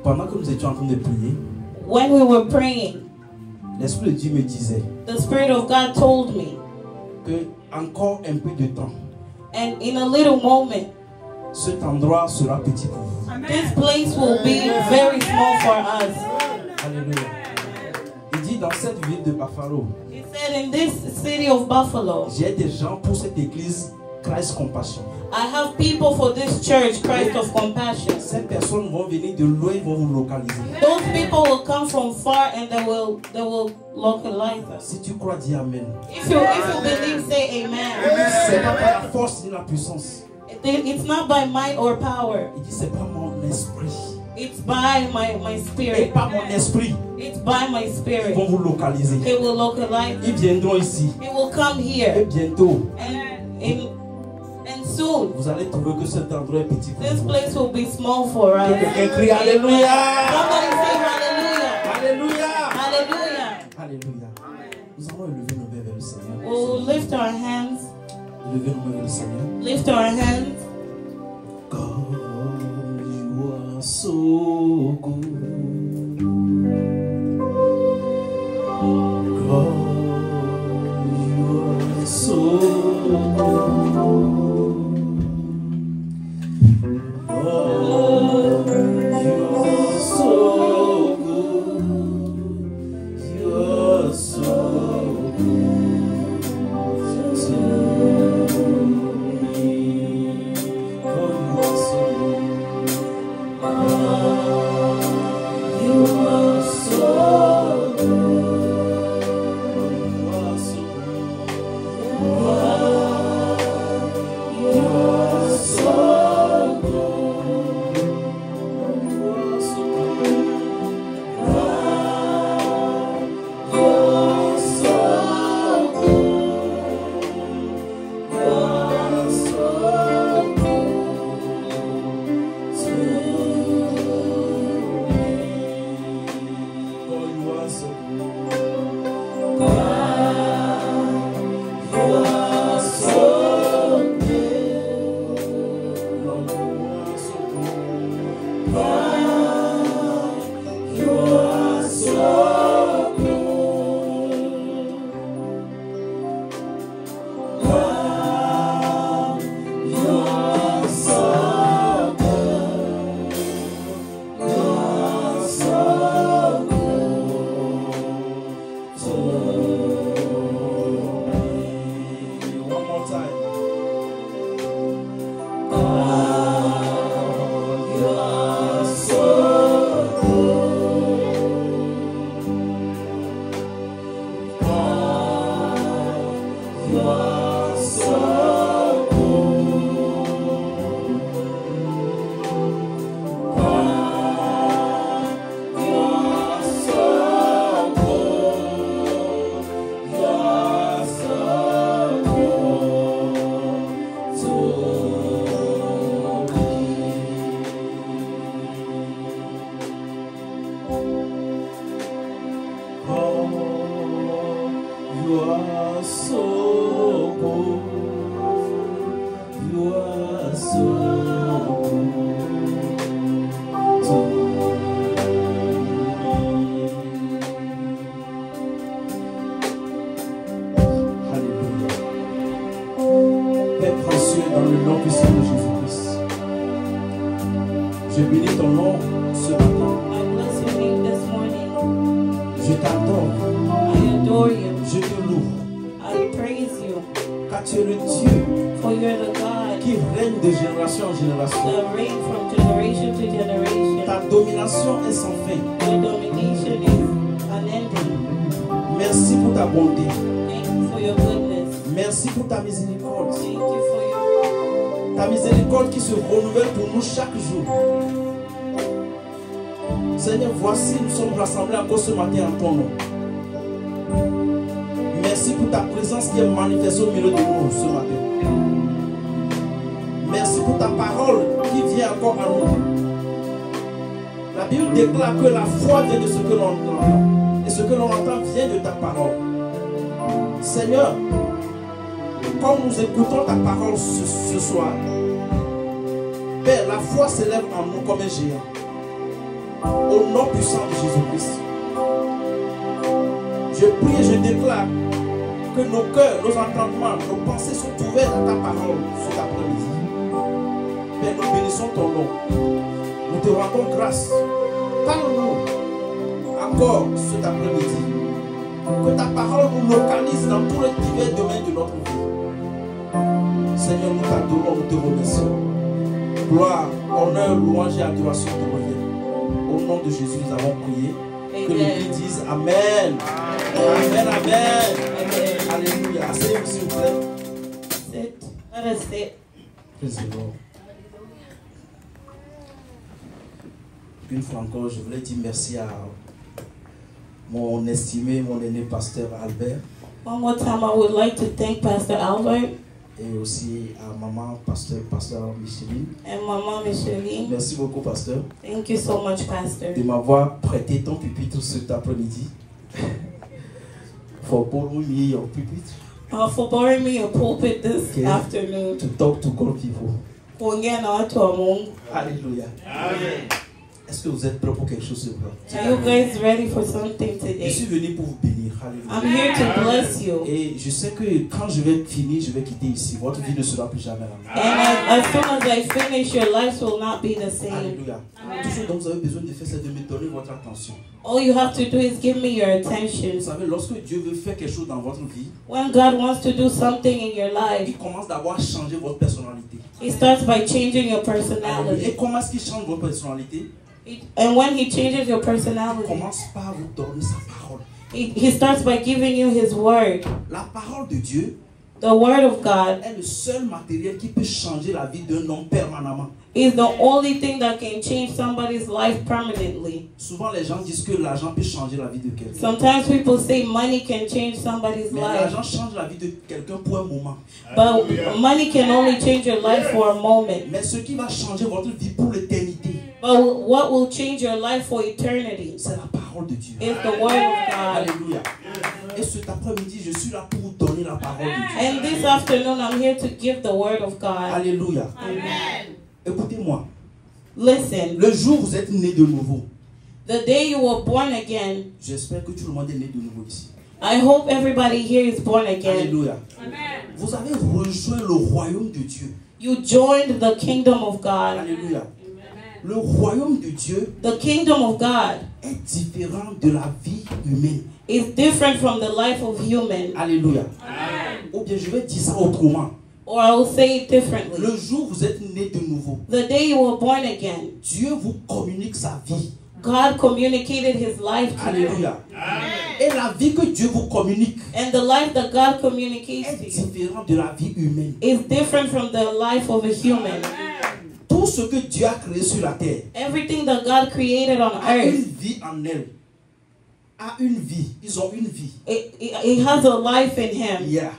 Pendant que nous étions en train de prier, when we were praying, l'Esprit de Dieu me disait the Spirit of God told me, que encore un peu de temps, and in a little moment, cet endroit sera petit pour vous. this place will be very small for us. Alléluia. Il dit dans cette ville de Buffalo, He said, in this city of Buffalo, j'ai des gens pour cette église Christ Compassion. I have people for this church, Christ of Compassion. Ces personnes vont venir de loin, ils vont vous localiser. Those people will come from far and they will localize us. Si tu crois, dis Amen. If you believe, say amen. C'est pas par la force ni la puissance. It's not by might or power. Il dit c'est pas mon esprit. It's by my Et spirit. pas mon esprit. It's by my Ils spirit. vont vous localiser. It will localize. Ils viendront ici. It will come Et here. bientôt, And soon, vous allez trouver que cet endroit est petit pour this vous. place will be small for us. Quelqu'un crie Alléluia. Somebody say hallelujah. Alléluia. Hallelujah. Alléluia. Nous allons élever nos mains vers le Seigneur. We'll lift our hands. Élever nos mains vers le Seigneur. Lift our hands. God, you are so good. God, you are so good. God, you are so good. You are so good to me. God, you are so good. God, you are so good. You are so good. God, you are so good. You are so good. God, you are so good. You are so good to me. God, you are so good. God, you are so good. Lord, you are so good. God, you are so good. God, you are so good. You are so good to me. One more time. God, you are so good. God, you are so good. God, you are so good. You are so good to me. Oh, you are so good. You are so good to me. Alléluia. Père précieux, dans le nom puissant de Jésus-Christ, je bénis ton nom ce matin. I bless your name this morning. Je t'adore. I adore you. Je te loue. I praise you. Car tu es le Dieu For you're the God qui règne de génération en génération. that reigns from generation to generation. Ta domination est sans fin. Your domination is unending. Merci pour ta bonté. Thank you for your goodness. Merci pour ta miséricorde. Thank you for your Ta miséricorde qui se renouvelle pour nous chaque jour. Seigneur, voici, nous sommes rassemblés encore ce matin en ton nom. Merci pour ta présence qui est manifestée au milieu de nous ce matin. Merci pour ta parole qui vient encore à nous. La Bible déclare que la foi vient de ce que l'on entend. Et ce que l'on entend vient de ta parole. Seigneur, quand nous écoutons ta parole ce soir, Père, la foi s'élève en nous comme un géant. Au nom puissant de Jésus-Christ. Je prie et je déclare que nos cœurs, nos entendements, nos pensées sont ouverts à ta parole cet après-midi. Père, nous bénissons ton nom. Nous te rendons grâce. Parle-nous encore cet après-midi. Que ta parole nous localise dans tous les divers domaines de notre vie. Seigneur, nous t'adorons, nous te remercions. Gloire, honneur, louange et adoration te reviennent. Au nom de Jésus, nous avons prié. Que l'Église dise Amen. Amen, amen. Alléluia. Asseyez-vous, s'il vous plaît. Sit. Let us sit. Praise the Lord. Une fois encore, je voulais dire merci à mon estimé, mon aîné pasteur Albert. One more time, I would like to thank Pastor Albert Et aussi à maman, pasteur Micheline. and Mama Micheline. Merci beaucoup, pasteur, Thank you so much, Pastor, de m'avoir prêté ton pupitre cet après-midi. For borrowing me your pupitre for borrowing me a pulpit this Okay. afternoon. to talk to God people. Kuongea na watu wa Mungu. Alléluia. Amen. Est-ce que vous êtes prêts pour quelque chose ce soir? Are you guys ready for something Je suis today? venu pour vous bénir. Alléluia. I'm here to bless you. Et je sais que quand je vais finir, je vais quitter ici. Votre vie ne sera plus jamais la même. And as soon as I finish, your lives will not be the same. Alléluia. Tout ce dont vous avez besoin de faire, c'est de me donner votre attention. All you have to do is give me your Vous attention. savez, lorsque Dieu veut faire quelque chose dans votre vie, When God wants to do something in your life, il commence d'abord à changer votre personnalité. He starts by changing your Alléluia. Et personality. comment est-ce qu'il change votre personnalité? And when He changes your Il personality, commence par vous donner sa parole. He starts by giving you His word. La parole de Dieu The word of God est le seul matériel qui peut changer la vie d'un homme permanemment. is the only thing that can change somebody's life permanently. Souvent, les gens disent que l'argent peut changer la vie de quelqu'un. Sometimes people say money can change somebody's Mais life, l'argent change la vie de quelqu'un pour un moment. but money can only change your life for a moment. Mais ce qui va changer votre vie pour l'éternité, But what will change your life for eternity c'est la parole de Dieu. is the word of God. Alléluia. Et cet après-midi, je suis là pour vous donner la parole de Dieu. And this afternoon, I'm here to give the word of God. Alléluia. Amen. Écoutez-moi. Listen, Le jour où vous êtes né de nouveau, the day you were born again, j'espère que tout le monde est né de nouveau ici. I hope everybody here is born again. Alléluia. Vous avez rejoint le royaume de Dieu. You joined the kingdom of God. Alléluia. Le royaume de Dieu The kingdom of God est différent de la vie humaine. is different from the life of human. Alléluia. Ou bien je vais dire ça autrement. Or I will say it differently. Le jour où vous êtes né de nouveau, The day you were born again, Dieu vous communique sa vie. God communicated His life to you. Alléluia. Et la vie que Dieu vous communique And the life that God communicates est to you différente de la vie humaine. is different from the life of a human. Tout ce que Dieu a créé sur la terre Everything that God created on a une earth, vie en elle. A une vie. Ils ont une vie. it has a life in Him. Yeah.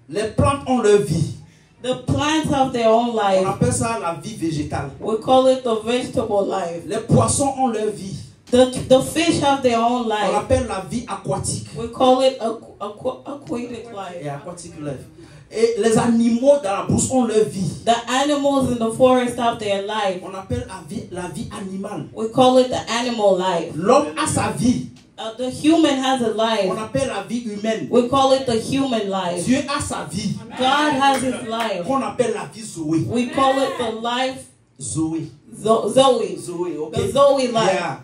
Les plantes ont leur vie. The plants have their own On life. appelle ça la vie végétale. We call it the vegetable life. Les poissons ont leur vie. The fish have their own On life. appelle la vie aquatique. We call it aquatic life. Et aquatique life. Et les animaux dans la brousse ont leur vie. The animals in the forest have their life. On appelle la vie animale. We call it the animal life. L'homme a sa vie. The human has a On life. appelle la vie humaine. We call it the human life. Dieu a sa vie. God has His life. Qu'on appelle la vie Zoé. We call it the life Zoé. Zoe. Zoé, ok. The Zoe life. Yeah.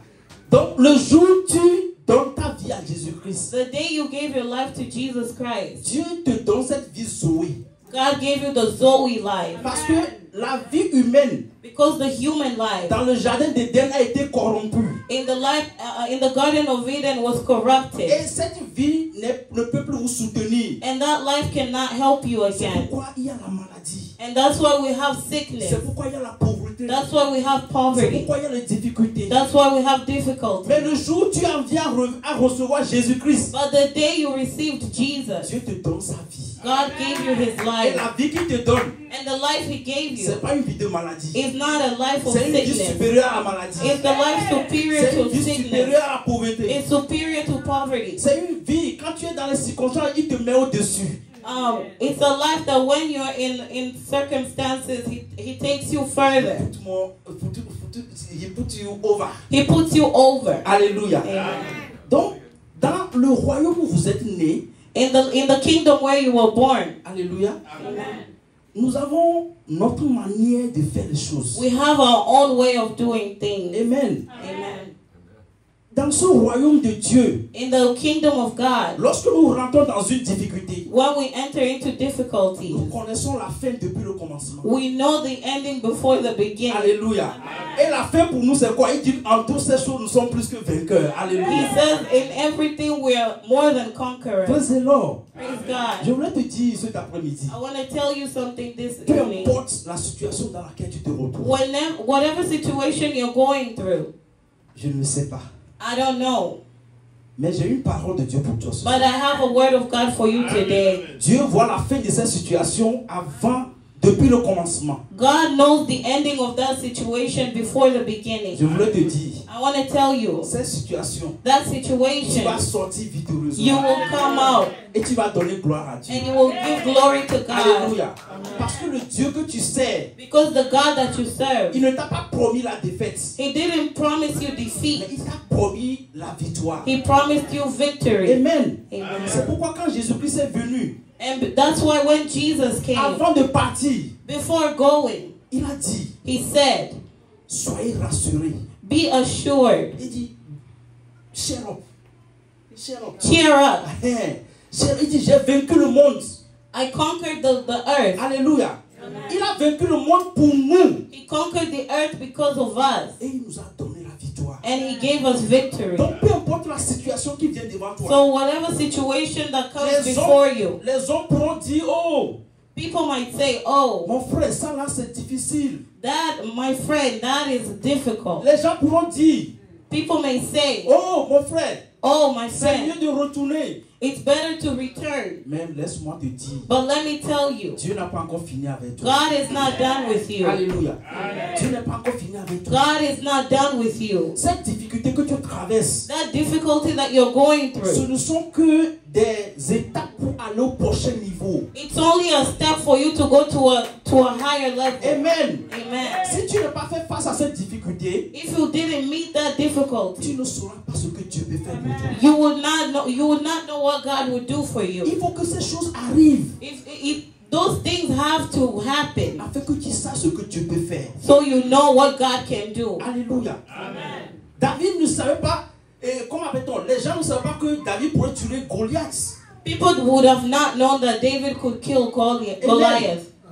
Donc le jour où tu donnes ta vie à Jésus-Christ, The day you gave your life to Jesus Christ, Dieu te donne cette vie Zoé. God gave you the Zoe life. Parce que la vie humaine Because the human life dans le jardin d'Éden a été corrompue. in the Garden of Eden was corrupted. Et cette vie ne peut plus vous soutenir. And that life cannot help you C'est again. pourquoi il y a la maladie. And that's why we have sickness. C'est pourquoi il y a la pauvreté. That's why we have C'est poverty. pourquoi il y a les difficultés. That's why we have difficulty. Mais le jour où tu en viens à recevoir Jésus-Christ, But the day you received Jesus, Dieu te donne sa vie. God gave you His Et life. la vie qu'il te donne, And the life He gave ce you n'est pas une vie de maladie. is not a life of C'est une vie sickness. supérieure à la maladie. It's the life superior C'est une to vie sickness. supérieure à la pauvreté. It's superior to poverty. C'est une vie, quand tu es dans les circonstances, il te met au-dessus. It's a life that when you're in circumstances, he takes you further. he put you over. He puts you over. Alléluia. Amen. Donc, dans le royaume où vous êtes né, In the kingdom where you were born, alléluia, Amen, nous avons notre manière de faire les choses. we have our own way of doing things. Amen. Amen. Dans ce royaume de Dieu, In the kingdom of God, lorsque nous rentrons dans une difficulté, when we enter into difficulties, nous connaissons la fin depuis le commencement. we know the ending before the beginning. Alléluia. Et la fin pour nous, c'est quoi? Il dit, en toutes ces choses, nous sommes plus que vainqueurs. He Alléluia. says, in everything we are more than conquerors. Praise the Lord. Praise God. Je voulais te dire cet après-midi, I want to tell you something this peu evening. importe la situation dans laquelle tu te retrouves, Whatever situation you're going through, je ne sais pas, I don't know, mais j'ai une parole de Dieu pour toi. but I have a word of God for you today. Dieu voit la fin de cette situation depuis le commencement. God knows the ending of that situation before the beginning. Je voulais te dire, I want to tell you, cette situation, that tu situation, vas sortir victorieusement. you will come out Et tu vas donner gloire à Dieu. and you will give glory to God. Alléluia. Parce que le Dieu que tu sers, Because the God that you serve, il ne t'a pas promis la défaite, He didn't promise you mais defeat. il t'a promis la victoire. He promised you victory. Amen. Amen. C'est pourquoi quand Jésus-Christ est venu, And that's why when Jesus came, avant de partir, before going, il a dit, He said, soyez rassurés. be assured, Il dit, cheer up. Cheer up. cheer up. Il dit, j'ai vaincu le monde. I conquered the earth. Alléluia. Il a vaincu le monde pour nous. He conquered the earth because of us. Et il nous a donné la victoire. And He gave us victory. Donc peu importe la situation qui vient devant toi, So whatever situation that comes before you, les hommes pourront dire, oh, people might say, oh, mon frère, ça là c'est difficile. that, my friend, that is difficult. Les gens pourront dire, People may say, oh mon frère, oh, my c'est friend, mieux de retourner. it's better to return. Même laisse-moi te dire, But let me tell you, Dieu n'a pas encore fini avec toi. God is not done with you. Alléluia. Dieu n'est pas encore fini avec toi. God is not done with you. Cette difficulté que tu traverses, That difficulty that you're going ce through, ne sont que des étapes pour aller au prochain niveau. it's only a step for you to go to a higher level. Amen. Amen. Si tu n'as pas fait face à cette difficulté, If you didn't meet that tu difficulty, ne sauras pas ce que Dieu peut faire pour toi. you would not know what God would do for you. Il faut que ces choses arrivent If those things have to happen, afin que tu saches ce que Dieu peut faire. so you know what God can do. Alléluia. David ne savait pas, comment appelle-t-on? Les gens ne savaient pas que David pourrait tuer Goliath. People would have not known that David could kill Goliath.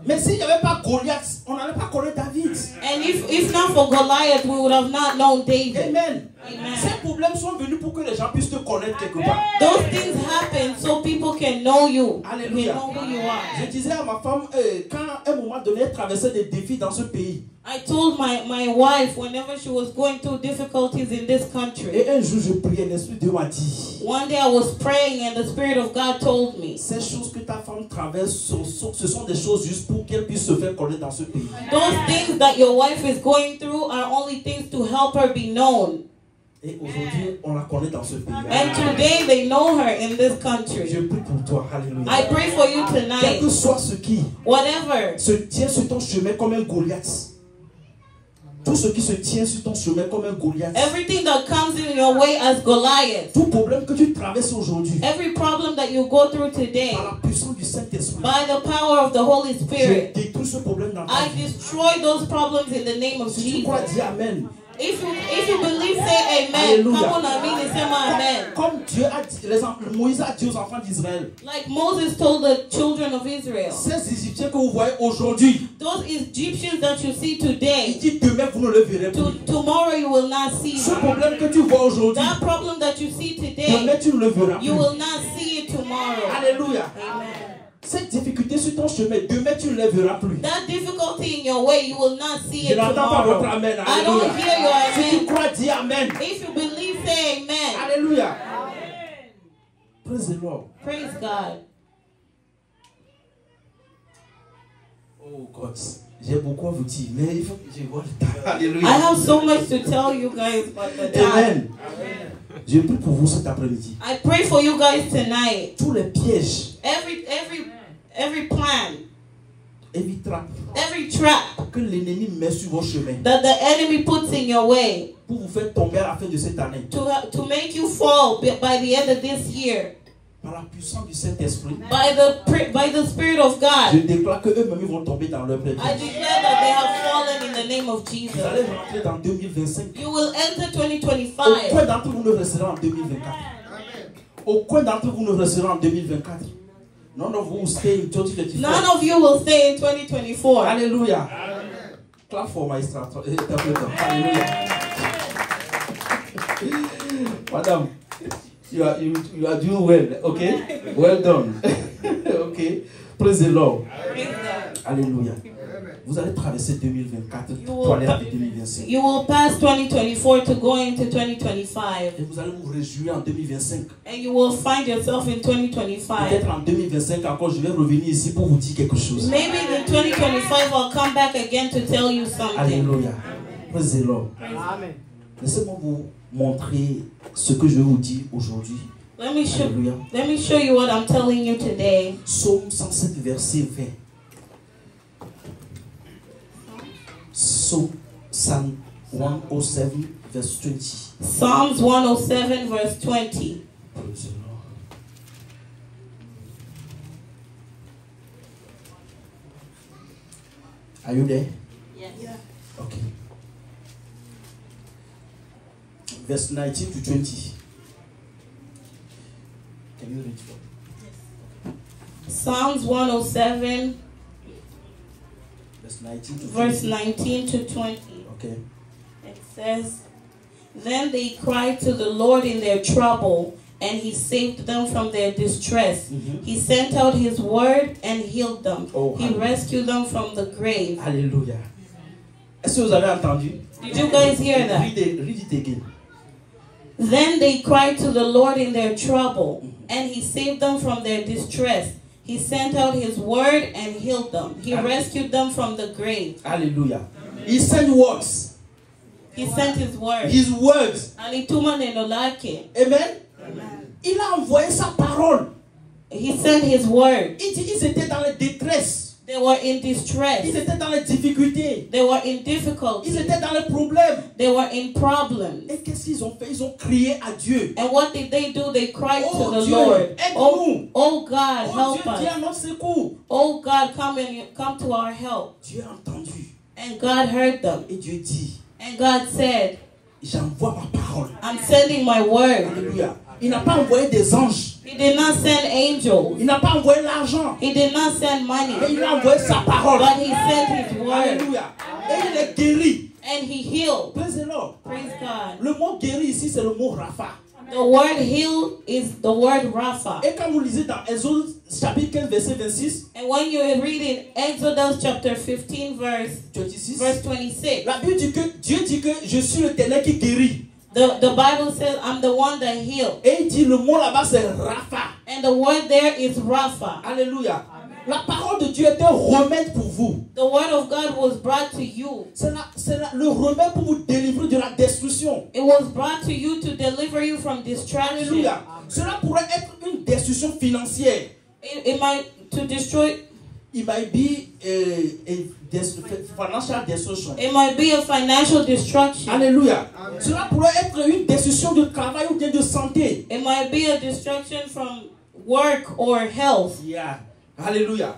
Mais s'il n'y avait pas Goliath, on n'allait pas connaître David. And if not for Goliath, we would have not known David. Amen. Amen. Ces problèmes sont venus pour que les gens puissent te connaître quelque part. Those things happen so people can know you. Alléluia. Can know who you are. Je disais à ma femme, quand à un moment donné, elle traversait des défis dans ce pays. I told my wife whenever she was going through difficulties in this country. Et un jour, je priais, l'Esprit de Dieu m'a dit, One day I was praying and the Spirit of God told me, ces choses que ta femme traverse, ce sont des choses juste pour qu'elle puisse se faire connaître dans ce pays. those things that your wife is going through are only things to help her be known. Et aujourd'hui, on la connaît dans ce pays. And today they know her in this Je country. prie pour toi, alléluia. I pray for you Quel tonight. que soit ce qui Whatever, se tient sur ton chemin comme un Goliath. Tout ce qui se tient sur ton chemin comme un Goliath. everything that comes in your way as Goliath, Tout problème que tu traverses aujourd'hui, every problem that you go through today, par la puissance du Saint-Esprit, by the power of the Holy je Spirit, détruis ce problème dans ta I vie. destroy those problems in the name of Si tu crois, Jesus. dis Amen. If you believe, say amen. Alléluia. Come on, I mean, say my amen. Comme Dieu a dit, Moïse a dit aux enfants d'Israël, Like Moses told the children of Israel, ces Égyptiens que vous voyez aujourd'hui, those Egyptians that you see il today, dit demain vous ne le verrez plus. tomorrow you will not see Ce them. problème que tu vois aujourd'hui, That problem that you see today, demain tu ne le verras plus. you will not see it tomorrow. Alléluia. Amen. Cette difficulté sur ton chemin, demain tu ne le verras plus. That difficulty in your way, you will not see Je it n'entends pas votre tomorrow. Amen. I don't Alléluia. hear your Si tu amen. crois, dis Amen. If you believe, say amen. Alléluia. Praise the Lord. Praise God. Oh God. J'ai beaucoup à vous dire, mais il faut que je vois le temps. Alléluia. I have so much to tell you guys about the time. Amen. Je prie pour vous cet après-midi. I pray for you guys tonight. Tous les pièges Every plan every trap every trap que l'ennemi met sur vos chemins that the enemy puts in your way pour vous faire tomber à la fin de cette année. to make you fall by the end of this year. Par la puissance du Saint-Esprit, By the Spirit of je God, déclare que eux-mêmes vont tomber dans leur pied. I declare that they have fallen in the name of Jesus. Vous allez rentrer dans 2025. You will enter 2025. Aucun d'entre vous ne resterez en 2024. Aucun d'entre vous ne resterez en 2024. None of you will stay in 2024. None of you will stay in 2024. Alléluia. Clap for my interpreter. Alléluia. Madame, you are doing well. Okay? Well done. Okay? Praise the Lord. Praise God. Alléluia. Vous allez traverser 2024 pour aller en 2025. You will pass 2024 to go into 2025. Et vous allez vous réjouir en 2025. And you will find yourself in 2025. Peut-être en 2025 encore, je vais revenir ici pour vous dire quelque chose. Maybe in 2025 I'll come back again to tell you something. Alléluia. Praise the Lord. Amen. Laissez-moi vous montrer ce que je vous dis aujourd'hui. Let me Alléluia. show you what I'm telling you today. Psaume 107, verset 20. Psalm 107, verse 20. Psalms 107 verse 20. Praise the Lord. Are you there? Yes. Okay. Verse 19 to 20. Can you read for me? Psalms 107 Verse 19 to 20. verse 19 to 20. Okay. It says, "Then they cried to the Lord in their trouble, and he saved them from their distress. He sent out his word and healed them. Oh, He rescued them from the grave." Alléluia. Est-ce que vous avez entendu? Did you guys hear that? Read it again. Then they cried to the Lord in their trouble, and he saved them from their distress. He sent out his word and healed them. He rescued them from the grave. Alléluia. He sent words. He sent his word. His words. Alituma neno lake. Amen. Il a envoyé sa parole. He sent his word. Ils étaient dans la détresse. They were in distress. Ils étaient dans les difficultés. They were in Ils difficulty. étaient dans les problèmes. They were in problems. Et qu'est-ce qu'ils ont fait? Ils ont crié à Dieu. And what did they do? They cried Oh, to the Dieu, Lord. aide-nous. Oh God, Oh help Dieu, viens us. à notre secours. Oh God, come to our help. Dieu a entendu. And God heard them. Et Dieu dit, And God said, j'envoie ma parole. I'm sending my word. Alléluia. Il n'a pas envoyé des anges. He did not send angels. Il n'a pas envoyé l'argent. He did not send money. Mais il a envoyé sa parole. But he sent his word. Alléluia. Et il est guéri. And he healed. Praise the Lord. Praise God. Le mot guéri ici, c'est le mot Rapha. The word heal is the word Rapha. Et quand vous lisez dans Exode chapitre 15, verset 26, And when you read in Exodus chapter 15 verse 26, la Bible dit que Dieu dit que je suis l'Éternel qui guérit. the Bible says, I'm the one that healed. Et il dit le mot là-bas c'est Rapha. And the word there is Rapha. Alléluia. La parole de Dieu est un remède pour vous. The word of God was brought to you. C'est le remède pour vous délivrer de la destruction. It was brought to you to deliver you from distraction. Alléluia. Cela pourrait être une destruction financière. It might to destroy. It might be a financial destruction. It might be a financial destruction. Alléluia. Cela pourrait être une destruction de travail ou bien de santé. It might be a destruction from work or health. Yeah. Alléluia.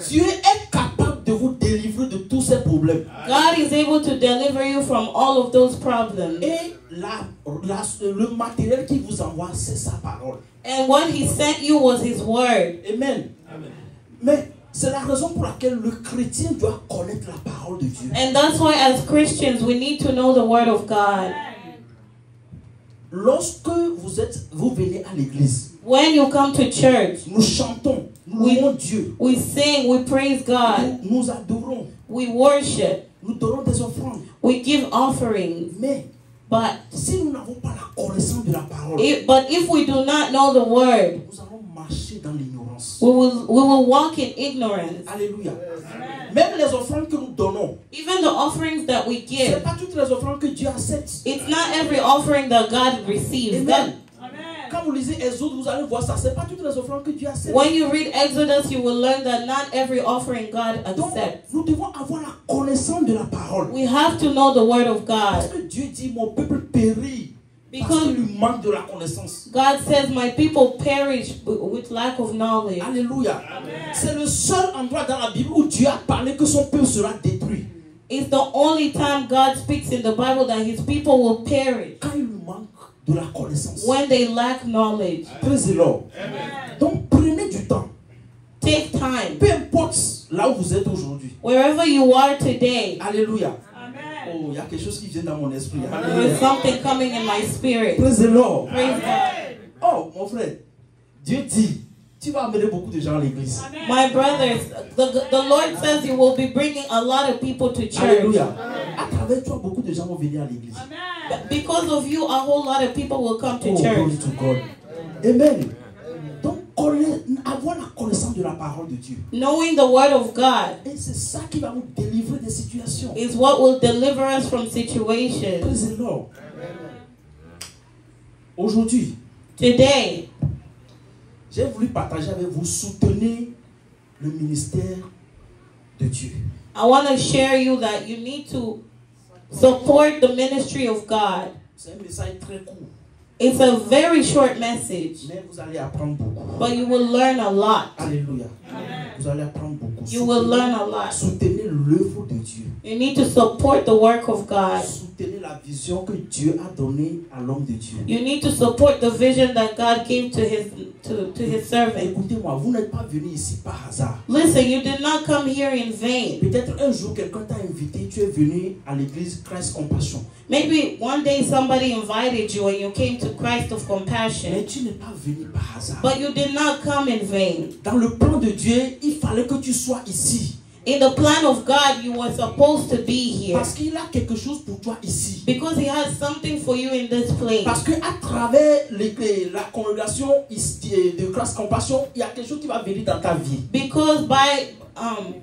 Dieu est capable de vous délivrer de tous ces problèmes. God is able to deliver you from all of those problems. Et le matériel qu'il vous envoie, c'est sa parole. And what he sent you was his word. Amen. Mais c'est la raison pour laquelle le chrétien doit connaître la parole de Dieu. And that's why as Christians we need to know the word of God. Lorsque vous venez à l'église, when you come to church, nous chantons, nous louons Dieu. We sing, we praise God. Nous adorons. We worship. Nous donnons des offrandes. We give offerings. But si nous n'avons pas la connaissance de la parole, but if we do not know the word, nous allons marcher dans l'ignorance. We will walk in ignorance. Alléluia. Même les offrandes que nous donnons, even the offerings that we give, c'est pas toutes les offrandes que Dieu accepte. It's not every offering that God receives. Amen. Amen. quand vous lisez Exode, vous allez voir ça. Ce n'est pas toutes les offrandes que Dieu accepte. When you read Exodus, you will learn that not every offering God Donc, accepts. nous devons avoir la connaissance de la parole. We have to know the word of Parce God. que Dieu dit, mon peuple périt. Parce Because qu'il lui manque de la connaissance. God says, my people perish with lack of knowledge. Alléluia. C'est le seul endroit dans la Bible où Dieu a parlé que son peuple sera détruit. It's the only time God speaks in the Bible that his people will perish Quand il lui manque de la connaissance. when they lack knowledge. Praise the Lord. Donc prenez du temps. Take time. Peu importe là où vous êtes aujourd'hui. Wherever you are today, Alléluia. Oh, il y a quelque chose qui vient dans mon esprit. there Alléluia. is something coming in my spirit. Praise the Lord. Praise God. Oh, mon frère, Dieu dit, tu vas amener beaucoup de gens à l'église. My brothers, the Lord says you will be bringing a lot of people to church. Alléluia. À travers toi, beaucoup de gens vont venir à l'église. Because of you, a whole lot of people will come to Oh, church. glory to God. Amen. Donc, avoir la connaissance de la parole de Dieu. Knowing the word of God Et c'est ça qui va nous délivrer des situations. is what will deliver us from situations. Praise the Lord. Aujourd'hui, Today, j'ai voulu partager avec vous, soutenir le ministère de Dieu. I want to share you that you need to support the ministry of God. C'est un message très court, It's a very short message, mais vous allez apprendre beaucoup. but you will learn a lot. Alléluia. Vous allez apprendre beaucoup. You will learn a lot. Soutenez l'œuvre de Dieu. You need to support the work of God. Soutenez la vision que Dieu a donnée à l'homme de Dieu. You need to support the vision that God gave to his servant. Écoutez-moi, vous n'êtes pas venu ici par hasard. Listen, you did not come here in vain. Peut-être un jour quelqu'un t'a invité, tu es venu à l'église Christ Compassion. Maybe one day somebody invited you and you came to Christ of Mais Compassion, tu n'es pas venu par hasard. but you did not come in vain. Dans le plan de Dieu, il fallait que tu sois ici. In the plan of God, you were supposed to be here Parce qu'il a quelque chose pour toi ici. because He has something for you in this place. Parce qu'à travers la congrégation de Christ Compassion, il y a quelque chose qui va venir dans ta vie. Because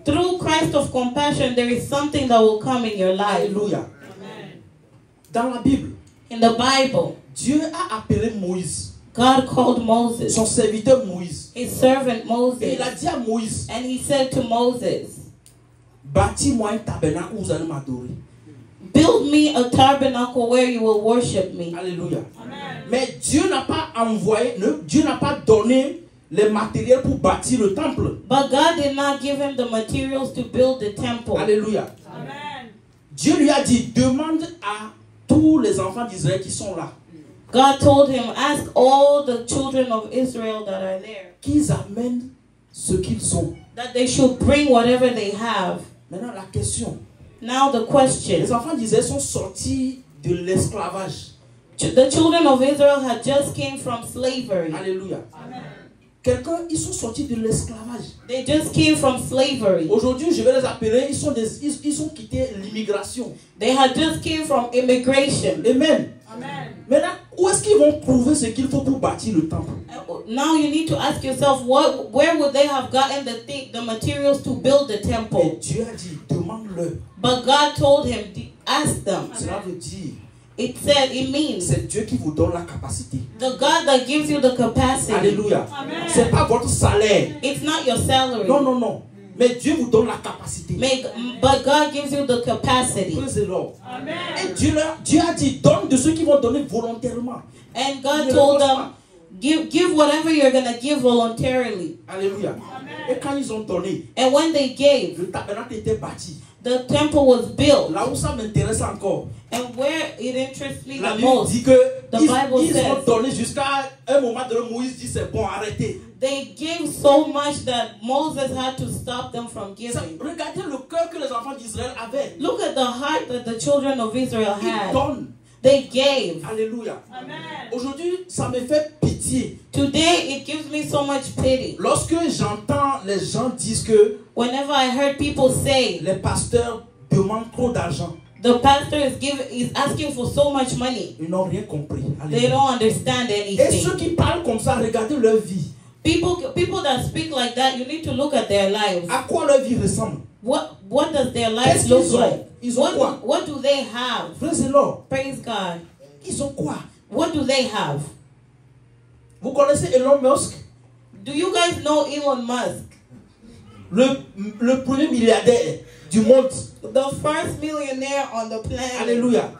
through Christ of Compassion, there is something that will come in your life. Alléluia. Dans la Bible, In the Bible, Dieu a appelé Moïse, God called Moses, son serviteur Moïse. his servant Et Moses, il a dit à Moïse, and he said to Moses, bâtis-moi un tabernacle où vous allez m'adorer. build me a tabernacle where you will worship me. Alléluia. Mais Dieu n'a pas envoyé, Dieu n'a pas donné les matériels pour bâtir le temple. But God did not give him the materials to build the temple. Alléluia. Dieu lui a dit, demande à tous les enfants d'Israël qui sont là, God told him, ask all the children of Israel that are there qu'ils amènent ce qu'ils ont. that they should bring whatever they have. Maintenant, la question. Now the question. Les enfants d'Israël sont sortis de l'esclavage. The children of Israel had just came from slavery. Alléluia. Ils sont sortis de l'esclavage. They just came from slavery. Aujourd'hui, je vais les appeler, ils ont quitté l'immigration. They had just came from immigration. Amen. Maintenant, où est-ce qu'ils vont trouver ce qu'il faut pour bâtir le temple? Now you need to ask yourself, where would they have gotten the materials to build the Et temple? Dieu a dit, demande-leur. But God told him, ask them. Cela veut dire, It means c'est Dieu qui vous donne la capacité. the God that gives you the capacity. Alléluia. C'est pas votre salaire. It's not your salary. Non, non, non. Mais Dieu vous donne la capacité. But God gives you the capacity. Praise the Lord. Et Dieu a dit, donne de ceux qui vont donner volontairement. And God told them, give whatever you're going to give voluntarily. Alléluia. Et quand ils ont donné, And when they gave, le tabernacle était bâti. the temple was built. Là où ça m'intéresse encore, And where it interests me la the Bible most, dit que the ils Bible ont says donné jusqu'à un moment donné, Moïse dit c'est bon, arrêtez. they gave so much that Moses had to stop them from giving. Regardez le cœur que les enfants d'Israël avaient. Look at the heart that the children of Israel Ils had. donnent. They gave. Alléluia. Aujourd'hui, ça me fait pitié. Today, it gives me so much pity. Lorsque j'entends les gens dire que Whenever I heard people say, les pasteurs demandent trop d'argent, the pastor is asking for so much money, ils n'ont rien compris. they Alléluia. don't understand Et ceux anything. qui parlent comme ça, regardez leur vie. People that speak like that, you need to look at their lives. À quoi leur vie ressemble? What does their Qu'est-ce lives look qu'ils ont? like? Ils ont quoi? What do they have? Praise the Lord. Praise God. Ils ont quoi? What do they have? Vous connaissez Elon Musk? Do you guys know Elon Musk? Le premier milliardaire du monde. The first millionaire on the planet. Alléluia.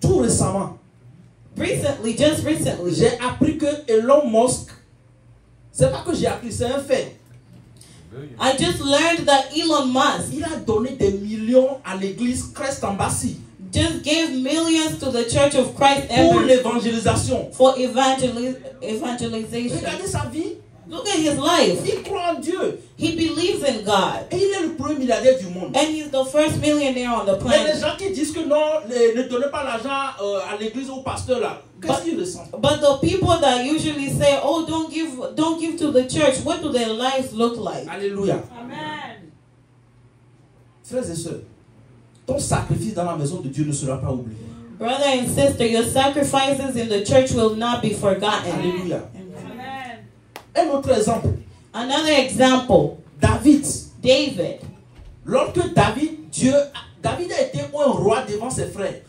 Tout récemment, Recently, just recently, j'ai appris que Elon Musk, c'est pas que j'ai appris, c'est un fait. I just learned that Elon Musk Il a donné des millions à l'église Christ Embassy just gave millions to the Church of Christ pour l'évangélisation. for evangelization. Regardez sa vie. Look at his life. Il croit en Dieu. He believes in God. Et il est le premier milliardaire du monde. And he's the first millionaire on the Mais les planet. gens qui disent que non, ne donnez pas l'argent à l'église ou au pasteur là, qu'est-ce qu'ils ressentent? But the people that usually say, "Oh, don't give to the church," what do their lives look like? Alléluia. Amen. Frères et sœurs, ton sacrifice dans la maison de Dieu ne sera pas oublié. Brother and sister, your sacrifices in the church will not be forgotten. Alléluia. Amen. Un autre exemple, Another example, David. David. Lorsque David a été un roi devant ses frères.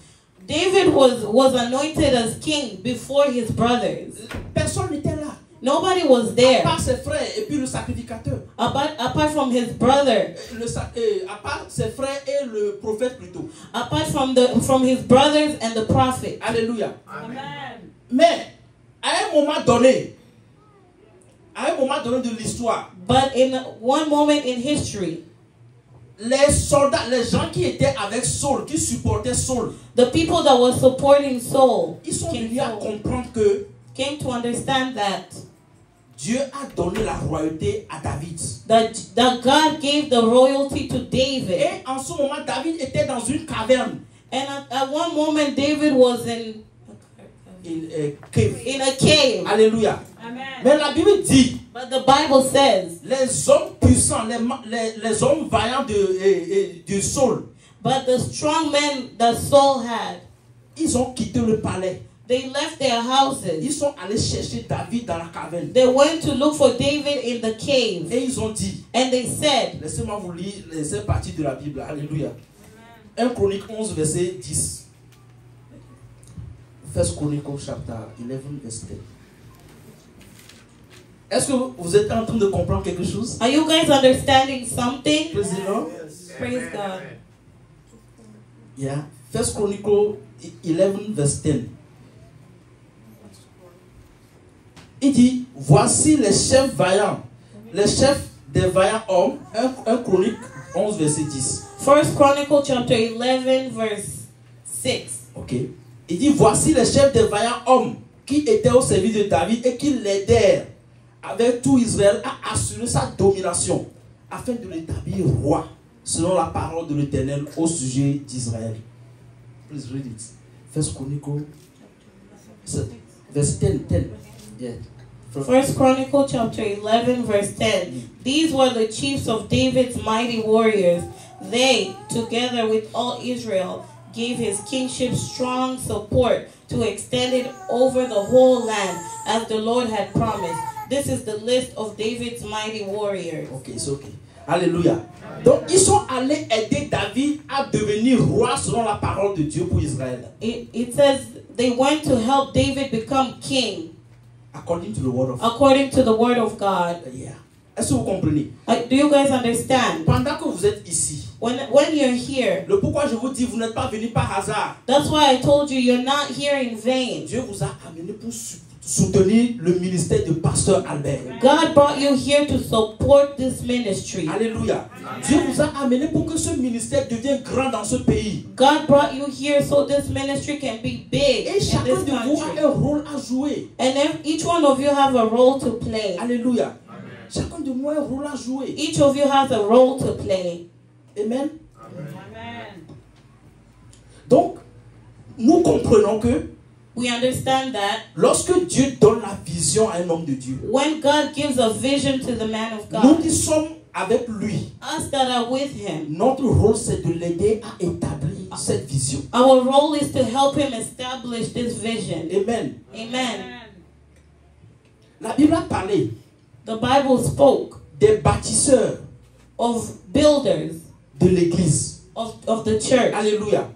David was anointed as king before his brothers. Personne n'était là. Nobody was À there part ses frères et puis le sacrificateur. apart from his brother, À part ses frères et le prophète plutôt. apart from his brothers and the prophet. Alléluia. Amen. Mais à un moment donné de l'histoire, But in one moment in history, les soldats, les gens qui étaient avec Saul, qui supportaient Saul, the people that were supporting Saul ils sont King venus à Saul comprendre que came to understand that Dieu a donné la royauté à David. that God gave the royalty to David. Et en ce moment, David était dans une caverne, And at one moment, David was in a cave. Alléluia. Amen. Mais la Bible dit, But the Bible says, les hommes puissants, les hommes vaillants de Saul, but the strong men that Saul had, ils ont quitté le palais. they left their Ils houses. sont allés chercher David dans la caverne. They went to look for David in the cave. Et ils ont dit, And they said, laissez-moi vous lire les parties de la Bible. Alléluia. 1 Chronique 11, verset 10. 1 Chronicle chapter 11, verset 10. Est-ce que vous êtes en train de comprendre quelque chose? are you guys understanding something? Praise the Lord. Praise God. Yeah. 1 Chronicle 11, verset 10. Il dit, voici les chefs vaillants, les chefs des vaillants hommes. 1 Chronique 11, verset 10. 1 Chronicle chapter 11 verse 6. Ok. Il dit, voici les chefs des vaillants hommes qui étaient au service de David et qui l'aidèrent avec tout Israël à assurer sa domination afin de l'établir roi selon la parole de l'Éternel au sujet d'Israël. Please read it. 1 Chronicle verse 10. Yeah. 1 Chronicle chapter 11 verse 10. These were the chiefs of David's mighty warriors. They, together with all Israel, gave his kingship strong support to extend it over the whole land as the Lord had promised. This is the list of David's mighty warriors. Ok, c'est ok. Alléluia. Donc, ils sont allés aider David à devenir roi selon la parole de Dieu pour Israël. It says they went to help David become king According to the word of God. according to the word of God. Yeah. Est-ce que vous comprenez? Do you guys understand? Pendant que vous êtes ici, When you're here, le pourquoi je vous dis, vous n'êtes pas venu par hasard. that's why I told you you're not here in vain. Dieu vous a amené pour soutenir le ministère de pasteur Albert. God brought you here to support this ministry. Alléluia. Dieu vous a amené pour que ce ministère devienne grand dans ce pays. God brought you here so this ministry can be big Et in chacun this de vous country. a un rôle à jouer. And each one of you have a role to play. Alléluia. Chacun de nous a un rôle à jouer. Each of you has a role to play. Amen. Amen. Donc, nous comprenons que We understand that lorsque Dieu donne la vision à un homme de Dieu, when God gives a vision to the man of nous God, qui sommes avec lui, us that are with him, notre rôle c'est de l'aider à établir cette vision. our role is to help him establish this vision. Amen. Amen. La Bible a parlé The Bible spoke des bâtisseurs of builders de l'église. of the church. Alléluia.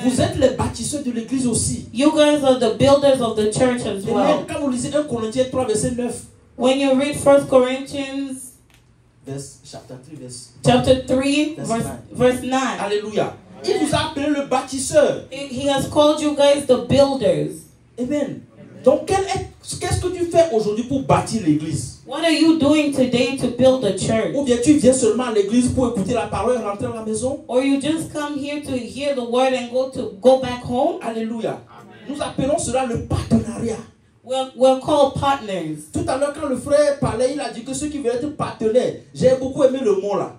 Vous êtes les bâtisseurs de l'église aussi. You guys are the builders of the church as Et well. même quand vous lisez 1 Corinthiens 3, verset 9, When you read 1 Corinthians chapter 3, verse 9, Alléluia. Il vous a appelé le bâtisseur. he has called you guys the builders. Amen. Donc, qu'est-ce que tu fais aujourd'hui pour bâtir l'église? What are you doing today to build a church? Ou bien tu viens seulement à l'église pour écouter la parole et rentrer à la maison? Or you just come here to hear the word and go back home? Alléluia. Nous appelons cela le partenariat. We're called partners. Tout à l'heure, quand le frère parlait, il a dit que ceux qui veulent être partenaires, j'ai beaucoup aimé le mot là.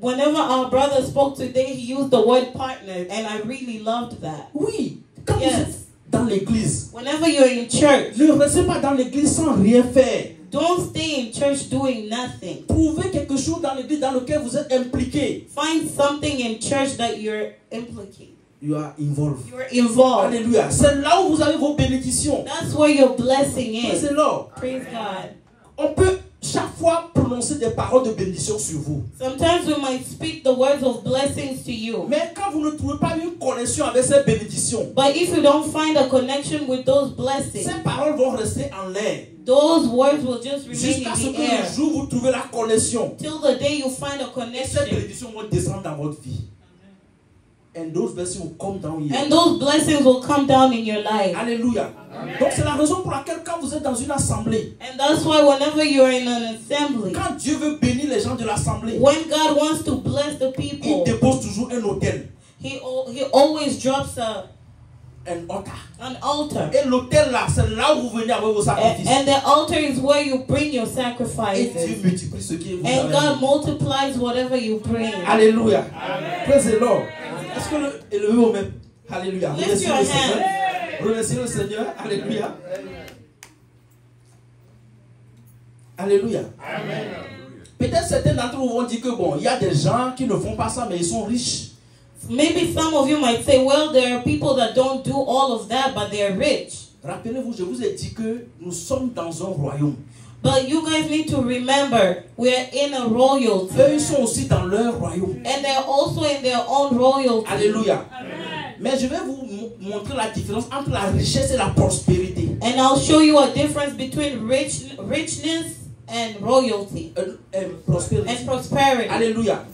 Whenever our brother spoke today, he used the word partner, and I really loved that. Oui, quand vous êtes dans l'église, whenever you're in church, ne restez pas dans l'église sans rien faire. Don't stay in church doing nothing. Trouvez quelque chose dans l'église dans lequel vous êtes impliqué. Find something in church that you're implicated. You are involved. You're involved. Alléluia. C'est là où vous avez vos bénédictions. That's where your blessing is. Praise the Lord. Praise God. On peut chaque fois prononcer des paroles de bénédiction sur vous. Sometimes we might speak the words of blessings to you. Mais quand vous ne trouvez pas une connexion avec ces bénédictions, But if you don't find a connection with those blessings, ces paroles vont rester en l'air. those words will just remain Jusqu'à ce in que the air. le jour où vous trouvez la connexion. Till the day you find a Et ces connection. bénédictions vont descendre dans votre vie. And those blessings will come down here. And those blessings will come down in your life. Alléluia. Donc c'est la raison pour laquelle quand vous êtes dans une assemblée, And that's why whenever you're in an assembly, quand Dieu veut bénir les gens de l'assemblée, when God wants to bless the il people, dépose toujours un autel, He always drops un altar. an altar. Et l'autel là, c'est là où vous venez avec vos sacrifices. And the altar is where you bring your Et Dieu sacrifices. multiplie ce qui est vous And avez. God multiplies whatever you bring. Alléluia. Praise the Lord. Est-ce que élevez vos mains? Alléluia. Lift Remerciez your le Seigneur. hands. Remerciez le Seigneur. Alléluia. Alléluia. Peut-être certains d'entre vous vont dire que bon, il y a des gens qui ne font pas ça, mais ils sont riches. Maybe some of you might say, well, there are people that don't do all of that, but they're rich. Rappelez-vous, je vous ai dit que nous sommes dans un royaume. But you guys need to remember, we're in a royalty. Eux, ils sont aussi dans leur royaume. And they're also in their own royalty. Alléluia. Mais je vais vous montrer la différence entre la richesse et la prospérité. And I'll show you a difference between richness and royalty. Prospérité. And prosperity. Alléluia.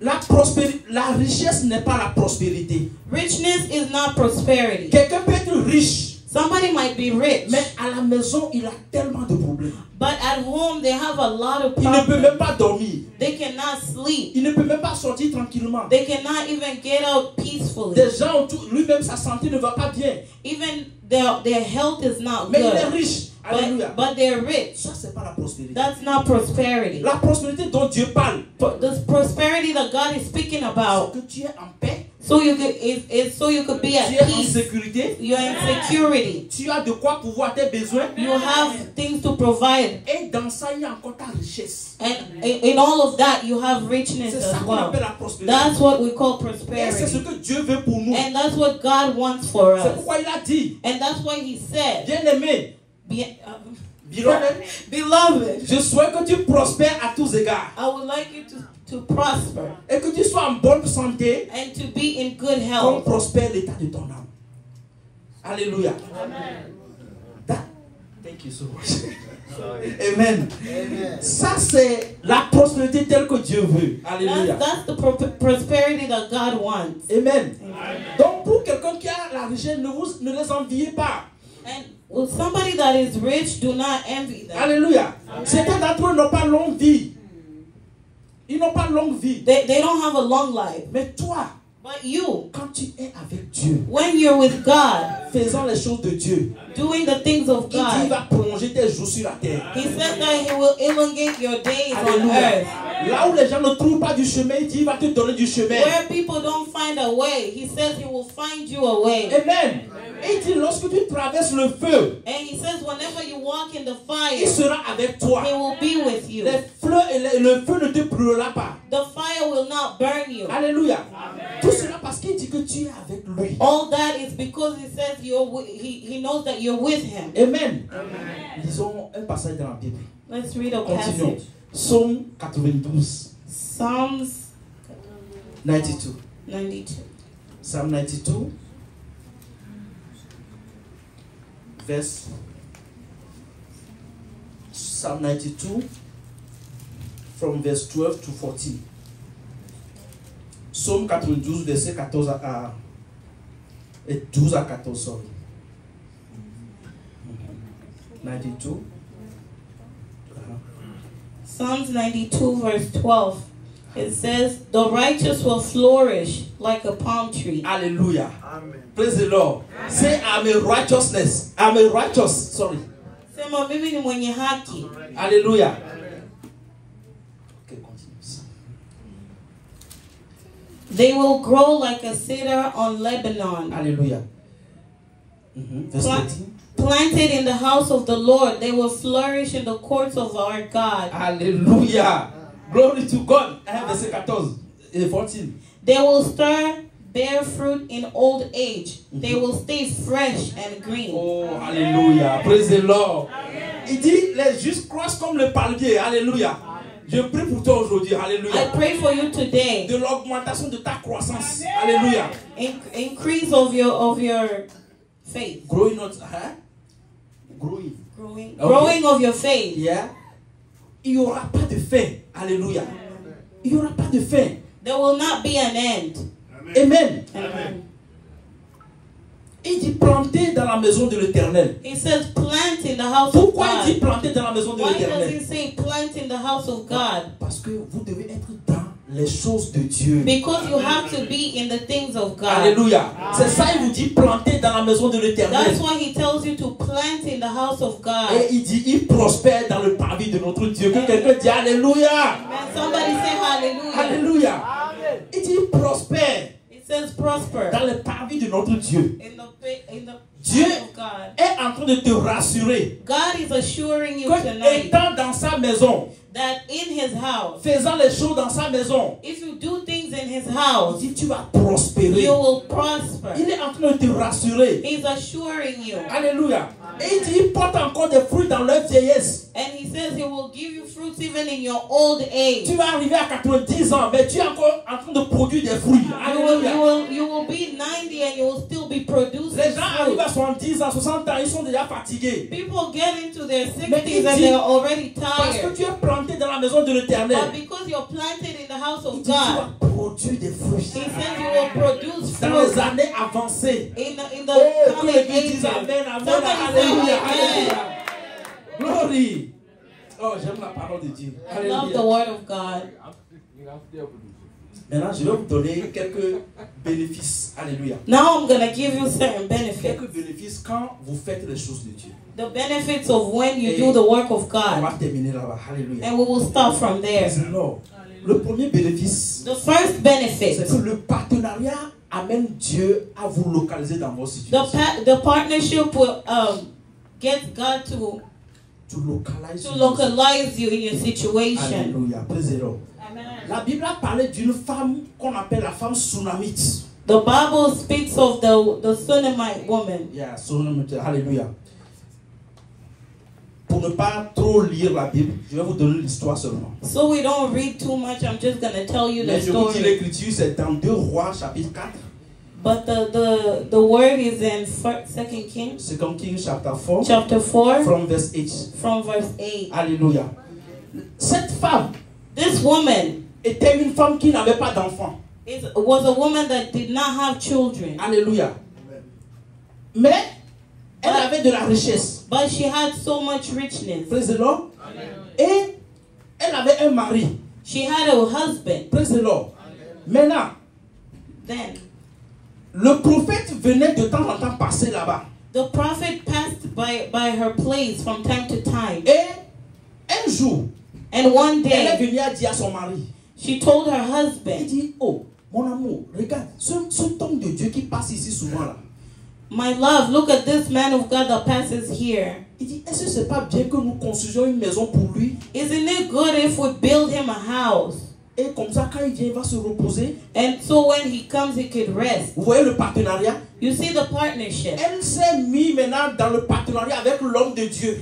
La richesse n'est pas la prospérité. Richness is not prosperity. Quelqu'un peut être riche, Somebody might be rich, mais à la maison, il a tellement de problèmes. but at home they have a lot of Il ne peut problems. même pas dormir. They cannot sleep. Il ne peut même pas sortir tranquillement. They cannot even get out peacefully. Des gens autour, lui-même, sa santé ne va pas bien. Even their health is not Mais il est good. riche. Alléluia. But they're rich. Ça, c'est pas la prospérité. That's not prosperity. La prospérité dont Dieu parle, The prosperity that God is speaking c'est about, que tu es en paix, so you could is so you could be tu at es en peace. sécurité, You're in security. tu as de quoi pouvoir tes besoins. You have things to provide. Et dans ça, il y a encore ta richesse. And in all of that, you have richness C'est ça as qu'on well. appelle la prospérité. That's what we call Et c'est ce prosperity. que Dieu veut pour nous. And that's what God wants for C'est us. pourquoi il a dit, And that's why He said, bien-aimé, Beloved, je souhaite que tu prospères à tous égards. I would like you to prosper Et que tu sois en bonne santé, and to be in good comme health. prospère l'état de ton âme. Alléluia. Thank you so much. Amen. Ça, c'est la prospérité telle que Dieu veut. Alléluia. That's the prosperity that God wants. Amen. Donc, pour quelqu'un qui a la richesse, ne les enviez pas. And with somebody that is rich, do not envy them. Alléluia. Certains d'entre eux n'ont pas longue vie. Ils n'ont pas longue vie. They don't have a long life. Mais toi, But you, quand tu es avec Dieu, when you're with God, faisant les choses de Dieu, doing the things of il dit il God, va prolonger tes jours sur la terre. He said that He will elongate your days on Alléluia. earth. Là où les gens ne trouvent pas du chemin, il dit il va te donner du chemin. Where people don't find a way, He says He will find you a way. Amen. Et il dit lorsque tu traverses le feu, And He says whenever you walk in the il fire, sera avec toi. He will be with you. Les fleurs et le feu ne te brûlera pas. The fire will not burn you. Alléluia. Tout cela parce qu'il dit que tu es avec lui. All that is because He says He knows that you're with Him. Amen. Lisons un passage dans la Bible. Let's read a Continuons. passage. Psaume 92. Psalms 92. 92. Psalm 92, Psalm 92, from verse 12 to 14. Psaume 92, verset 14 et 12 à 14, sorry. 92. Psalms 92 verse 12. It says, the righteous will flourish like a palm tree. Hallelujah. Amen. Praise the Lord. Amen. Say, I'm a righteousness. I'm a righteous. Sorry. Sema mimi ni mwenye haki. Hallelujah. Okay, continue. They will grow like a cedar on Lebanon. Hallelujah. Verse 13. Planted in the house of the Lord, they will flourish in the courts of our God. Hallelujah. Glory to God. Verset 14. They will bear fruit in old age. They will stay fresh and green. Oh, hallelujah. Praise the Lord. Il dit, les justes croissent comme le palmier. Alléluia. Je prie pour toi aujourd'hui. Alléluia. I pray for you today. De l'augmentation de ta croissance. Alléluia. Increase of your faith. Growing not, huh? Growing. Okay. Growing of your faith. Yeah. Il n'y aura pas de fin. Alléluia. Il n'y aura pas de fin. There will not be an end. Amen. Amen. Il dit planter dans la maison de l'Éternel. He says plant in the house Pourquoi of God. il dit planter dans la maison de Why does l'Éternel? he say plant in the house of God? Parce que vous devez être dans les choses de Dieu. Because you have to be in the things of God. Alléluia. C'est ça, il vous dit planter dans la maison de l'Éternel. That's why he tells you to plant in the house of God. Et il dit, il prospère dans le parvis de notre Dieu. Que quelqu'un dit Alléluia. Amen. Somebody say hallelujah. Alléluia. Il dit, il prospère. It says prosper. Dans le parvis de notre Dieu. In the Dieu house of God. est en train de te rassurer. God is assuring you Que tonight étant dans sa maison, that in his house, faisant les choses dans sa maison, if you do things in his il house, dit, tu vas prospérer. you will prosper. Il est en train de te rassurer. He's assuring you. Alléluia. Et il dit, il porte encore des fruits dans leur vieillesse. And he says he will give you fruits even in your old age. Tu vas arriver à 90 ans, mais tu es encore en train de produire des fruits. Alléluia. You will be 90 and you will still be producing Les gens arrivent fruit. à 70 ans, 60 ans, ils sont déjà fatigués. People get into their Mais il 60s and dit, they're already parce que tired. tu es planté dans la maison de l'Éternel, But because you're planted in the house il of dit, tu God, vas produire des fruits. he says you will produce Dans les fruit années avancées. in the Oh, que coming l'Église ages. dise Amen, Amen, Somebody say Alléluia, amen. Alléluia. Glory. Oh, j'aime la parole de Dieu. I love the Alléluia. word of God. Maintenant, je vais vous donner quelques bénéfices. Alléluia. Now I'm going to give you certain benefits. Quelques bénéfices quand vous faites les choses de Dieu. The benefits of when you Et do the work of on va God. terminer là-bas. Alléluia. And we will start from there. Alors, le premier bénéfice, The first benefit, c'est que le partenariat amène Dieu à vous localiser dans vos situations. the partnership will get God to localize you in your situation. Alléluia. Praise the Lord. Amen. La Bible a parlé d'une femme qu'on appelle la femme Sunamite. The Bible speaks of the Sunamite woman. Yeah, Sunamite. Alléluia. Pour ne pas trop lire la Bible, je vais vous donner l'histoire seulement. So we don't read too much. I'm just going to tell you the Mais je vous dis story. l'écriture, c'est dans 2 Rois chapitre 4. But the word is in 2 Kings 2 Kings chapter 4. chapter 4 From verse 8. from verse 8. Alléluia. Cette femme This woman était une femme qui n'avait pas d'enfant. was a woman that did not have children. Alléluia. Mais elle avait de la richesse. But she had so much richness. Praise the Lord. Et elle avait un mari. She had a husband. Praise the Lord. Maintenant, Then le prophète venait de temps en temps passer là-bas. the prophet passed by her place from time to time. Et un jour, And one elle est day, venue à dire à son mari, she told her elle husband, dit, oh, mon amour, regarde, ce homme de Dieu qui passe ici souvent là. my love, look at this man of God that passes here. Il dit, est-ce que c'est pas bien que nous construisions une maison pour lui? Isn't it good if we build him a house? Et comme ça, quand il vient, il va se reposer. And so when he comes, he could rest. Vous voyez le partenariat? You see the partnership. Elle s'est mise maintenant dans le partenariat avec l'homme de Dieu.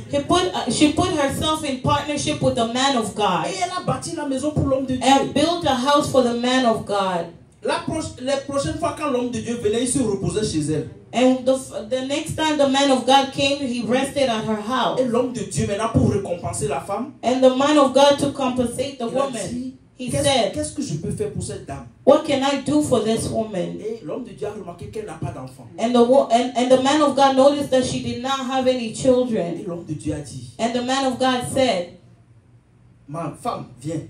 She put herself in partnership with the man of God Et elle a bâti la maison pour l'homme de Dieu. and built a house for the man of God. les prochaines fois quand l'homme de Dieu venait, il se reposait chez elle. And the next time the man of God came, he rested at her house. Et l'homme de Dieu maintenant pour récompenser la femme, And the man of God, to compensate the il a woman, dit, he said, qu'est-ce que je peux faire pour cette dame? what can I do for this woman? Et l'homme de Dieu a remarqué qu'elle n'a pas d'enfant. And the man of God noticed that she did not have any Et children. l'homme de Dieu a dit, And the man of God said, ma femme, viens.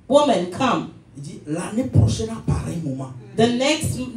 woman, come. Il dit, l'année prochaine à pareil moment, The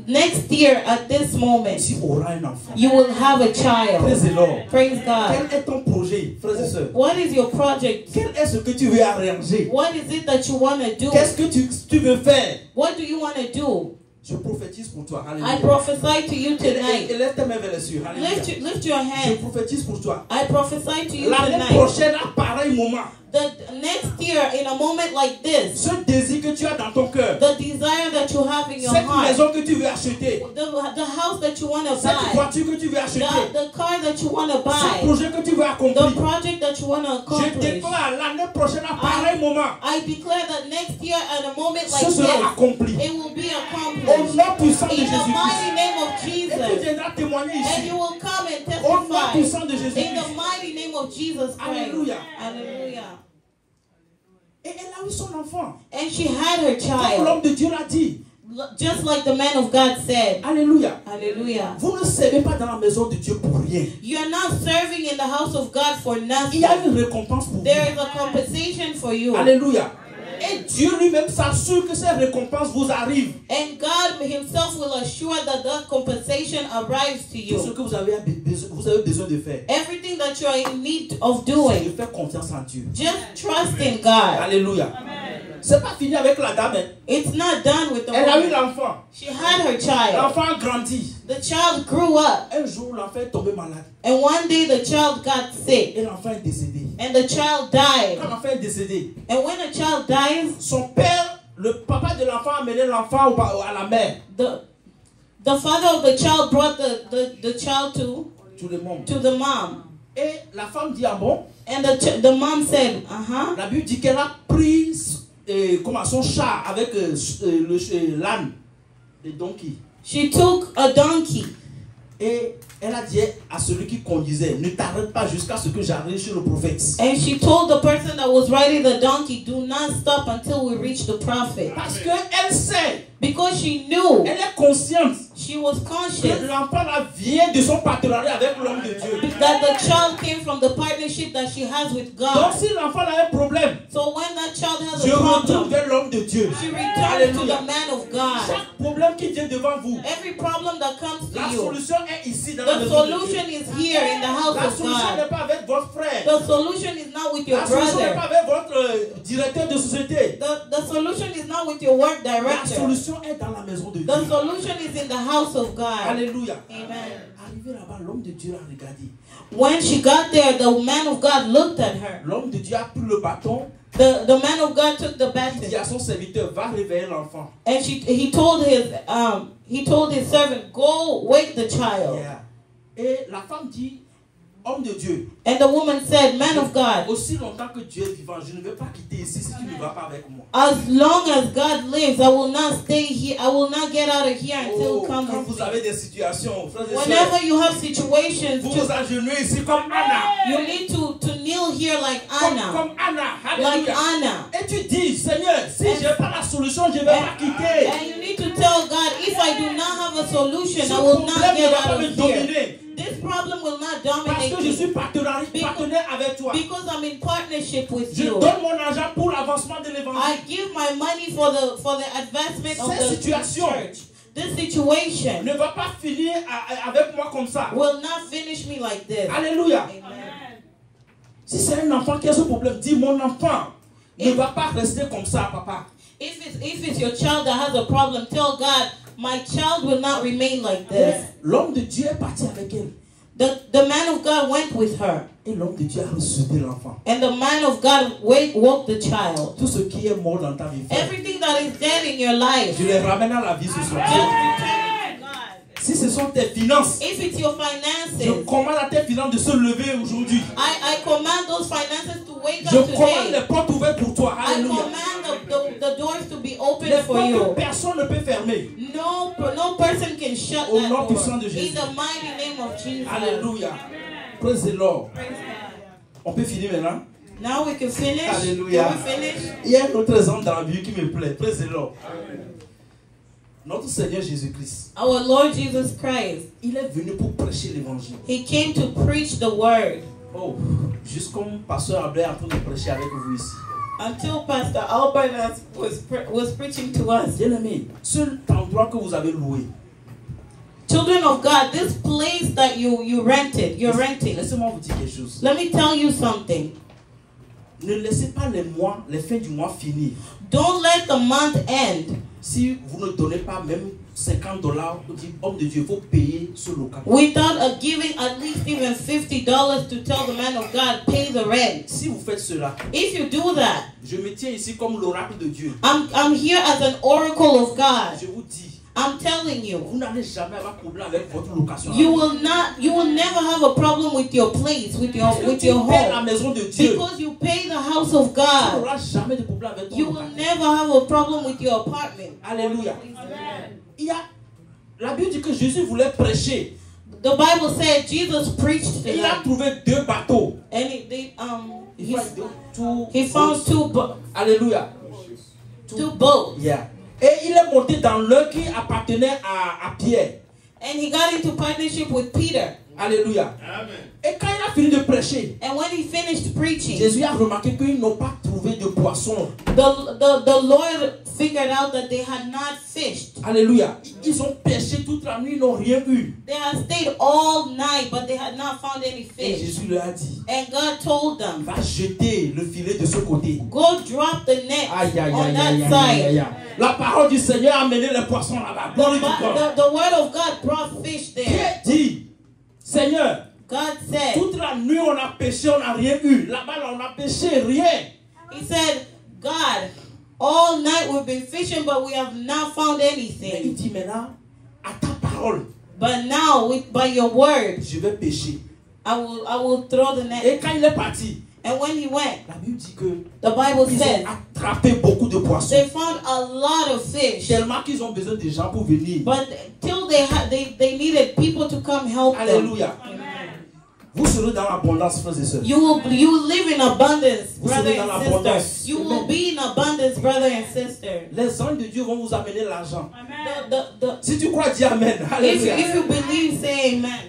next year at this moment, tu auras un enfant. you will have a child. Praise the Lord. Praise God. Quel est ton projet, frères et sœurs? What is your project? Quel est ce que tu veux arranger? What is it that you want to do? Qu'est-ce que tu veux faire? What do you want to do? Je prophétise pour toi. I Alléluia. prophesy to you tonight. Et lève tes mains vers les cieux. Alléluia. Lift your Je hand. prophétise pour toi. I prophesy to you L'année tonight. prochaine, à pareil moment, The next year, in a moment like this, ce désir que tu as dans ton cœur, the desire that you have in your cette heart, maison que tu veux acheter, the house that you want to cette buy, voiture que tu veux acheter, the car that you want to ce buy, projet que tu veux the accomplir, project that you want to je accomplish. déclare l'année prochaine à pareil moment, I declare that next year, at a moment like ce sera this, accompli. it will be Au accomplished. nom puissant de In the Jésus-Christ. mighty name of Et tu Jesus. viendras témoigner And ici. you will come and Au nom testify. puissant de In Jésus-Christ. the mighty name of Jesus Christ. Alléluia. Hallelujah. Et elle a eu son enfant. And she had her Comme child. l'homme de Dieu l'a dit. Just like the man of God said. Alléluia. Hallelujah. Vous ne servez pas dans la maison de Dieu pour rien. You are not serving in the house of God for Il nothing. y a une récompense pour There vous. is a compensation for you. Alléluia. Et Dieu lui-même s'assure que cette récompense vous arrive. And God himself will assure that that compensation arrives to Tout ce you. que vous avez besoin de faire, Everything that you are in need of c'est doing, de faire confiance en Dieu. just trust in God. Alléluia. C'est pas fini avec la dame. Hein. It's not done with the Elle a eu woman. l'enfant. She had her child. L'enfant a grandi. The child grew up. Un jour, l'enfant est tombé malade. And one day the child got sick. Et l'enfant est décédé. And the child died. Quand l'enfant est décédé, And when a child dies, son père, le papa de l'enfant a amené l'enfant à la mère. the father of the child brought the child Tout le monde. to the mom. Et la femme dit, ah bon? And the mom said, uh-huh. La Bible dit qu'elle a pris comme son chat avec l'âne, le donkey. She took a donkey. Et elle a dit à celui qui conduisait, ne t'arrête pas jusqu'à ce que j'arrive chez le prophète. And she told the person that was riding the donkey, do not stop until we reach the prophet. Parce qu'elle sait, Because she knew, elle est consciente she was que conscious l'enfant là vient de son partenariat avec l'homme de Dieu. that the child came from the partnership that she has with Donc God. si l'enfant a un problème, So when that child has je a retourne problem, vers l'homme de Dieu. she returns to the man of God. Chaque problème qui vient devant vous, Every problem that comes la to you, solution est ici dans la the maison de Dieu. solution is here in the house La of solution n'est God. pas avec votre frère. The solution is not with your La solution n'est pas brother. avec votre directeur de société. The solution is not with your work La director. solution est dans la maison de Dieu. The solution is in the house of God. Alléluia. Amen. Arrivé là-bas, l'homme de Dieu l'a regardé. When she got there, the man of God looked at her. L'homme de Dieu a pris le bâton. The man of God took the Il dit baton à son serviteur, va réveiller l'enfant. and he told his servant, go wake the child. Yeah. Et la femme dit, homme de Dieu, And the woman said, man of God, aussi longtemps que Dieu est vivant, je ne vais pas quitter ici si tu ne vas pas avec moi. as long as God lives, I will not stay here. I will not get out of here until Oh, you come quand with vous me. avez des situations, frères et sœurs, Whenever you have situations, vous vous agenouillez ici comme Anna. you need to kneel here like Anna. Comme Anna. Like Alléluia. Anna. Et tu dis, Seigneur, si je n'ai pas la solution, je ne vais pas quitter. And you need to tell God, if I do not have a solution, Ce I will problème not ne get va pas out me of here. dominer. This problem will not Parce dominate que je suis you partenaire avec toi. because I'm in partnership with Je you. donne mon argent pour l'avancement de I l'évangile. give my money for the advancement of Cette the situation church. This situation Ne va pas finir avec moi comme ça. will not finish me like this. Alléluia. Amen. Si c'est un enfant qui a ce problème, dis mon enfant ne va pas rester comme ça, papa. If it's your child that has a problem, tell God, my child will not remain like this. L'homme de Dieu est parti avec elle. The man of God went with her. Et l'homme de Dieu a ressuscité l'enfant. And the man of God woke the child. Tout ce qui est mort dans ta vie, frère, Everything that is dead in your life, je les ramène à la vie ce just soir. return to God. Si ce sont tes finances, If it's your je finances, commande à tes finances de se lever aujourd'hui. I command those finances to wake Je up commande today. les portes ouvertes pour toi. I Alléluia. command the doors to be open it for portes, you. personne ne peut fermer. No person can shut Au that nom door. puissant de In Jésus. the mighty name of Jesus. Alléluia. Praise the Lord. Praise God. On peut finir maintenant. Now we can finish. Alléluia. Can we finish? Il y a un autre exemple dans la Bible qui me plaît. Praise the Lord. Notre Seigneur Jésus-Christ, Our Lord Jesus Christ, il est venu pour prêcher l'évangile. He came to preach the word. Oh, juste comme Pasteur Albert est en train de prêcher avec vous ici. Until Pastor Albert was preaching to us. Bien-aimés, ce endroit que vous avez loué, Children of God, this place that you're renting. laissez-moi vous dire quelque chose. Let me tell you something. Ne laissez pas les fins du mois finir. Don't let the month end Si vous ne donnez pas même $50, vous dites, homme de Dieu, il faut payer ce local. without giving at least even $50 to tell the man of God, pay the rent. Si vous faites cela, If you do that, je me tiens ici comme l'oracle de Dieu. I'm here as an oracle of God. Je vous dis, I'm telling you, vous n'allez jamais avoir problème avec votre location. you will never have a problem with your place, with your Payez la home, maison de Dieu. because you pay the house of Tu God. n'auras jamais de problème avec ton You will locataire. never have a problem with your apartment. Alléluia. Amen. La Bible dit que Jésus voulait prêcher. The Bible said Jesus preached to Et il a them, trouvé 2 bateaux. and Il a he found Alléluia. two boats, Yeah. Et il est monté dans l'un qui appartenait à Pierre. and he got into partnership with Peter. Alléluia. Et quand il a fini de prêcher, And when he finished preaching, Jésus a remarqué qu'ils n'ont pas trouvé de poisson. the Lord figured out that they had not fished. Alléluia. Ils ont pêché toute la nuit, ils n'ont rien eu. They had stayed all night, but they had not found any Et fish. Jésus leur a dit, And God told them, va jeter le filet de ce côté. go drop the net Aïe, aïe, on aïe, that aïe, aïe, side. aïe, aïe. La parole du Seigneur a amené les poissons là-bas. Gloire du corps. The word of God brought fish there. Pierre dit, Seigneur, God said, toute la nuit on a pêché, on n'a rien eu. Là-bas, là, on a pêché, rien. He said, God, all night we've been fishing, but we have not found Mais il anything. dit maintenant, à ta parole, But now, by your word, je vais pêcher. I will throw the net. Et quand il est parti, And when he went, la Bible dit que the Bible ils says, ont attrapé beaucoup de poissons. they found a lot of fish. Tellement qu'ils ont besoin de gens pour venir. But till they needed people to come help them. Alléluia. Amen. Vous serez dans l'abondance, frères et sœurs. You will live in abundance, Vous brother serez dans and l'abondance. sister. You will be in abundance, brother and sister. Les anges de Dieu vont vous amener l'argent. Amen. Si tu crois, dis Amen. Alléluia. If you believe, say amen.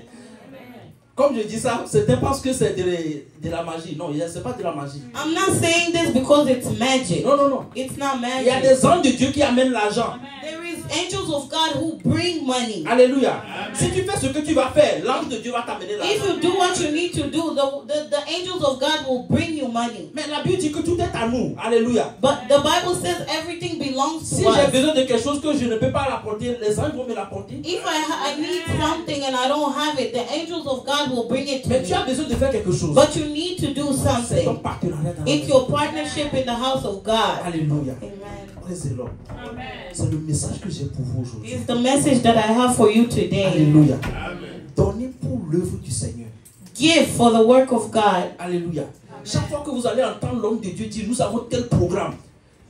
Comme je dis ça, c'était parce que c'est de la magie. Non, c'est pas de la magie. I'm not saying this because it's magic. Non, non, non. It's not Il y a magic. des anges de Dieu qui amènent l'argent. There is angels of God who bring money. Alléluia. Si tu fais ce que tu vas faire, l'ange de Dieu va t'amener If l'argent. you do what you need to do, the angels of God will bring you money. Mais la Bible dit que tout est à nous. Alléluia. But the Bible says everything belongs Si to j'ai us. besoin de quelque chose que je ne peux pas l'apporter, les anges vont me l'apporter. If I need something and I don't have it, the angels of God will bring it to Mais tu as me. besoin de faire quelque chose. But you need to do C'est ton something. partenariat dans la It's vie. your partnership in the house of God. Alléluia. Amen. Praise the Lord. Amen. C'est le message que j'ai pour vous aujourd'hui. It's the message that I have for you today. Alléluia. Donnez pour l'œuvre du Seigneur. Give for the work of God. Alléluia. Chaque fois que vous allez entendre l'homme de Dieu dire, nous avons tel programme,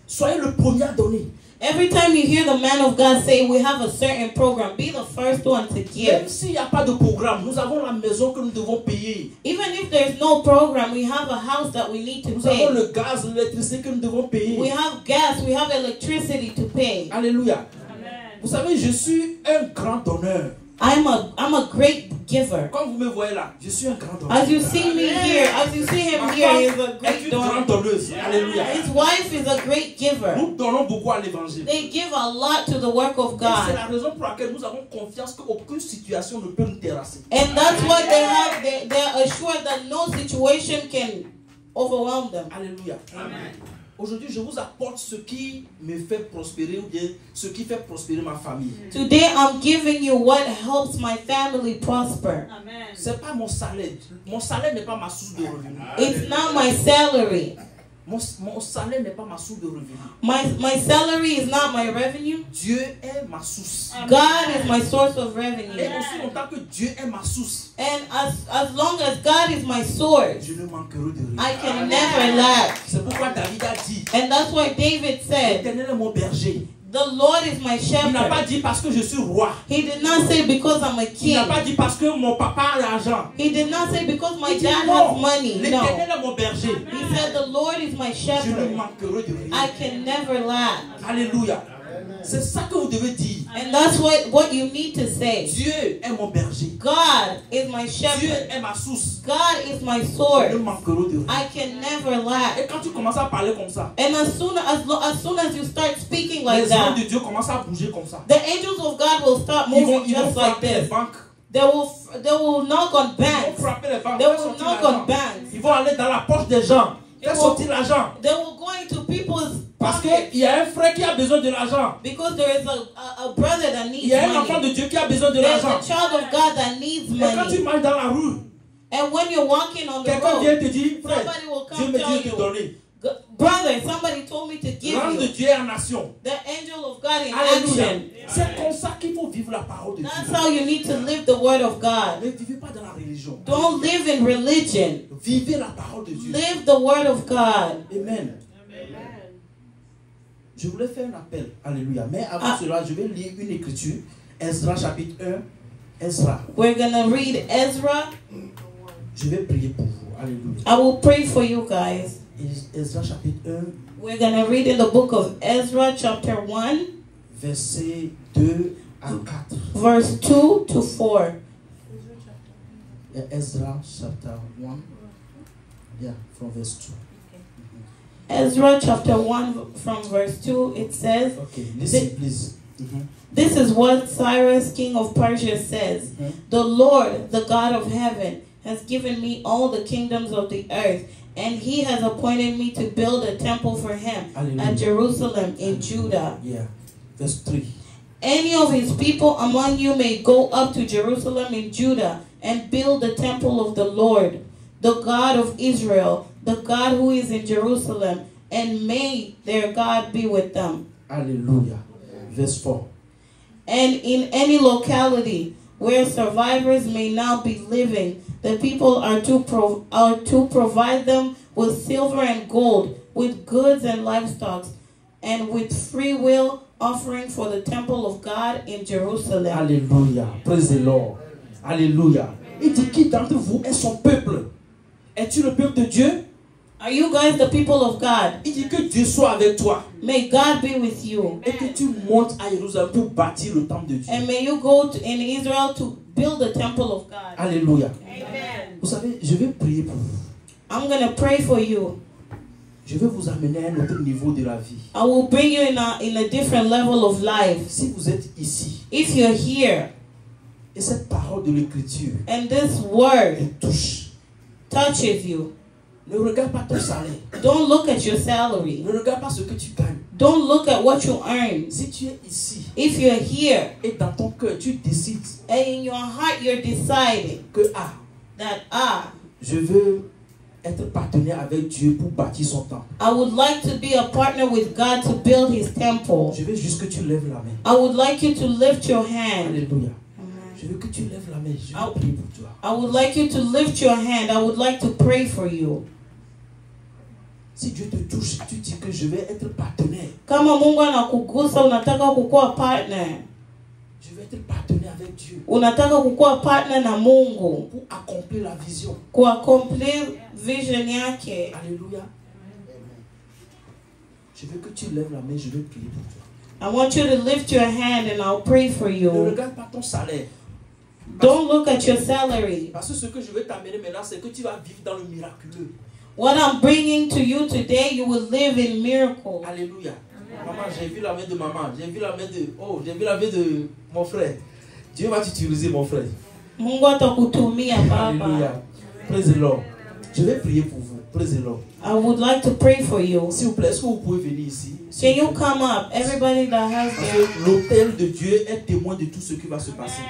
soyez le premier à donner. Every time you hear the man of God say we have a certain program, be the first one to Même give. s'il n'y a pas de programme, nous avons la maison que nous devons payer. Even if there's no program, we have a house that we need to Nous avons pay. le gaz, l'électricité que nous devons We payer. have gas, we have electricity to pay. Alléluia. Amen. Vous savez, je suis un grand donneur. I'm a great giver. Comme vous me voyez là, je suis un grand donneur. As you see me here, as you see him Ma here, femme he's a est great une donor. grande donneuse. Alléluia. His wife is a great giver. Nous donnons beaucoup à l'évangile. They give a lot to the work of Et c'est God. la raison pour laquelle nous avons confiance qu'aucune situation ne peut nous terrasser. And that's why they're assured that no situation can overwhelm them. Alléluia. Aujourd'hui, je vous apporte ce qui me fait prospérer ou bien ce qui fait prospérer ma famille. Today I'm giving you what helps my family prosper. Amen. C'est pas mon salaire. Mon salaire n'est pas ma source de revenus. It's not my salary. Mon salaire n'est pas ma source de revenus. My salary is not my revenue. Dieu est ma source. God is my source of Et revenue. aussi longtemps que Dieu est ma source, And as long as God is my source, je ne manquerai de rien. I can never lack. C'est pourquoi David a dit, And that's why David said, l'Éternel est mon berger. The Lord is my Il n'a pas shepherd. dit parce que je suis roi. He did not say because I'm a Il n'a king. pas dit parce que mon papa a l'argent. He did not say because my Il dit dad non, has money. No. l'Éternel est mon berger. He said the Lord is my Je ne shepherd. manquerai de rien. I can never lack. Alléluia. C'est ça que vous devez dire. And that's what you need to say. Dieu est mon berger. God is my Dieu shepherd. est ma source. God is my Je ne sword. manquerai de rien. I can never lack. Et quand tu commences à parler comme ça, And as soon as you start speaking like les anges that, de Dieu commencent à bouger comme ça. the angels of God will start Ils vont moving just like frapper les this. banques. They will knock on Ils vont banks. frapper les banques. They Faire will sortir knock l'argent. on banks. Ils vont aller dans la poche des gens. Faire sortir l'argent. They will go into people's Parce pockets qu'il y a un frère qui a besoin de l'argent. because there is a brother that Il needs y a un enfant money. de Dieu qui a besoin de There's l'argent. a child of God that needs Et quand tu money. marches dans la rue, And when you're walking on the quelqu'un vient road, te dire, frère, somebody will Dieu come me tell dit de te you, donner. brother, somebody told me to give L'ange de you. Dieu est en action. The angel of God in Alléluia. action. C'est comme ça qu'il faut vivre la parole de That's Dieu. how you need to live the word of God. Ne vivez pas dans la religion. Don't live in religion. Vivez la parole de Dieu. Live the word of God. Amen. Je voulais faire un appel. Alléluia. Mais avant cela, je vais lire une écriture. Ezra chapitre 1. Ezra. We're going to read Ezra. Je vais prier pour vous. Alléluia. I will pray for you guys. Ezra chapitre 1. We're going to read in the book of Ezra chapter 1, Versets 2 à 4. verse 2 to 4. Yeah, Ezra chapter 1. Yeah, from verse 2. Ezra chapter 1 from verse 2, it says, Okay, listen please. This is what Cyrus, king of Persia, says. The Lord, the God of heaven, has given me all the kingdoms of the earth, and he has appointed me to build a temple for him at Jerusalem in Judah. Yeah, verse 3. Any of his people among you may go up to Jerusalem in Judah and build the temple of the Lord, the God of Israel, the God who is in Jerusalem, and may their God be with them. Alléluia. Verse 4. And in any locality where survivors may now be living, the people are to provide them with silver and gold, with goods and livestock, and with free will offering for the temple of God in Jerusalem. Alléluia. Praise the Lord. Alléluia. Il dit qui d'entre vous est son peuple? Es-tu le peuple de Dieu? Are you guys the people of God? Il dit que Dieu soit avec toi. May God be with you. Et que tu montes à Jérusalem pour bâtir le temple de Dieu. And may you go in Israel to build the temple of God. Alléluia. Amen. Vous savez, je vais prier pour vous. I'm going to pray for you. Je vais vous amener à un autre niveau de la vie. I will bring you in a different level of life. Si vous êtes ici, If you're here, et cette parole de l'écriture and this word te touche, touches you, ne regarde pas ton salaire. don't look at your salary. Ne regarde pas ce que tu gagnes. Don't look at what you earn. Si tu es ici If you're here, et dans ton cœur, tu décides and in your heart you're deciding que that, je veux être partenaire avec Dieu pour bâtir son temple. I would like to be a partner with God to build his temple. Je veux juste que tu lèves la main. I would like you to lift your hand. Alléluia. Je veux que tu lèves la main. Je veux prier pour toi. I would like you to lift your hand. I would like to pray for you. Si Dieu te touche, tu dis que je vais être partenaire. Kama Mungu anakugusa, unataka kukuwa partner. Je vais être partenaire avec Dieu. Unataka kukuwa partner na Mungu. Pour accomplir la vision. Kuaccomplir vision yake. Alléluia. Je veux que tu lèves la main, je vais prier pour toi. I want you to lift your hand and I'll pray for Ne you. regarde pas ton salaire. Don't look at your salary. Parce que ce que je vais t'amener maintenant, c'est que tu vas vivre dans le miraculeux. What I'm bringing to you today, you will live in miracles. Alléluia. Maman, j'ai vu la main de maman. J'ai vu la main de... Oh, j'ai vu la main de mon frère. Dieu va t'utiliser, mon frère. Mungu atakutumia baba. Alléluia. Praise the Lord. Je vais prier pour vous. Praise the Lord. I would like to pray for you. S'il vous plaît, est-ce que vous pouvez venir ici? Can you come up? Everybody that has Parce their... que l'autel de Dieu est témoin de tout ce qui va se passer.